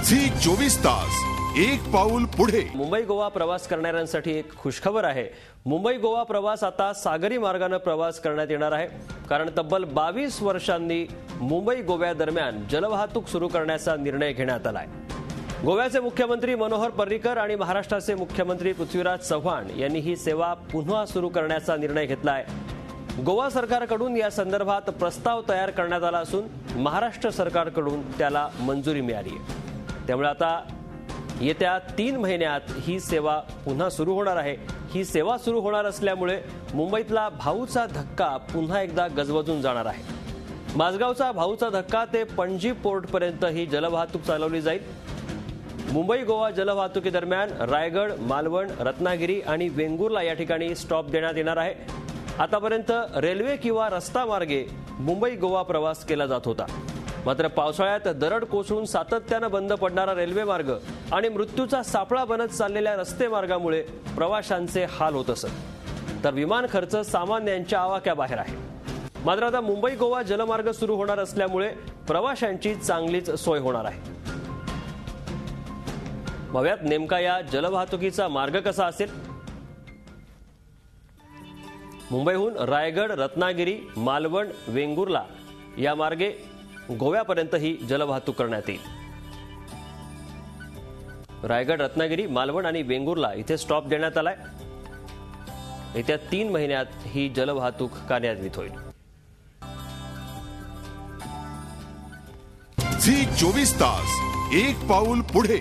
Zee 24 तास एक पाऊल पुढे। मुंबई गोवा प्रवास करणाऱ्यांसाठी एक खुशखबर आहे। मुंबई गोवा प्रवास आता सागरी मार्गाने प्रवास करण्यात येणार आहे, कारण तब्बल 22 वर्षांनी मुंबई गोवा दरम्यान जलवाहतूक सुरू करण्याचा निर्णय घेण्यात आलाय। गोव्याचे मुख्यमंत्री मनोहर पर्रीकर आणि महाराष्ट्राचे मुख्यमंत्री पृथ्वीराज चव्हाण यांनी ही सेवा पुन्हा सुरू करण्याचा निर्णय घेतलाय। गोवा सरकारकडून या संदर्भात प्रस्ताव तयार करण्यात आला असून महाराष्ट्र सरकारकडून त्याला मंजुरी मिळाली आहे। त्यामुळे आता येत्या 3 महिन्यात ही सेवा पुन्हा सुरू होणार आहे। ही सेवा सुरू होणार असल्यामुळे मुंबईतला भाऊचा धक्का पुन्हा एकदा गजबजून जाणार आहे। माझगावचा भाऊचा धक्का ते पणजी पोर्टपर्यंत ही जलवाहतूक चालवली जाईल। मुंबई गोवा जलवाहतुकीदरम्यान रायगड, मालवण, रत्नागिरी आणि वेंगुर्ला या ठिकाणी स्टॉप देण्यात येणार आहे। आतापर्यंत रेल्वे किंवा रस्ता मार्गे मुंबई गोवा प्रवास केला जात होता, मात्र पावसाळ्यात दरड कोसळून सातत्याने बंद पडणारा रेल्वे मार्ग आणि मृत्यूचा सापळा बनत चाललेल्या रस्ते मार्गामुळे प्रवाशांचे हाल होत असत, तर विमान खर्च सामान्यांच्या आवाक्याबाहेर आहे। मात्र आता मुंबई गोवा जलमार्ग सुरू होणार असल्यामुळे प्रवाशांची चांगलीच सोय होणार आहे। बघूयात नेमका या जलवाहतुकीचा मार्ग कसा असेल। मुंबईहून रायगड, रत्नागिरी, मालवण, वेंगुर्ला या मार्गे गोव्यापर्यंत ही जलवाहतूक करण्यात येईल। रायगड, रत्नागिरी, मालवण आणि वेंगुर्ला इथे स्टॉप देण्यात आलाय। येत्या 3 महिन्यात ही जलवाहतूक कार्यान्वित होईल। झी 24 तास एक पाऊल पुढे।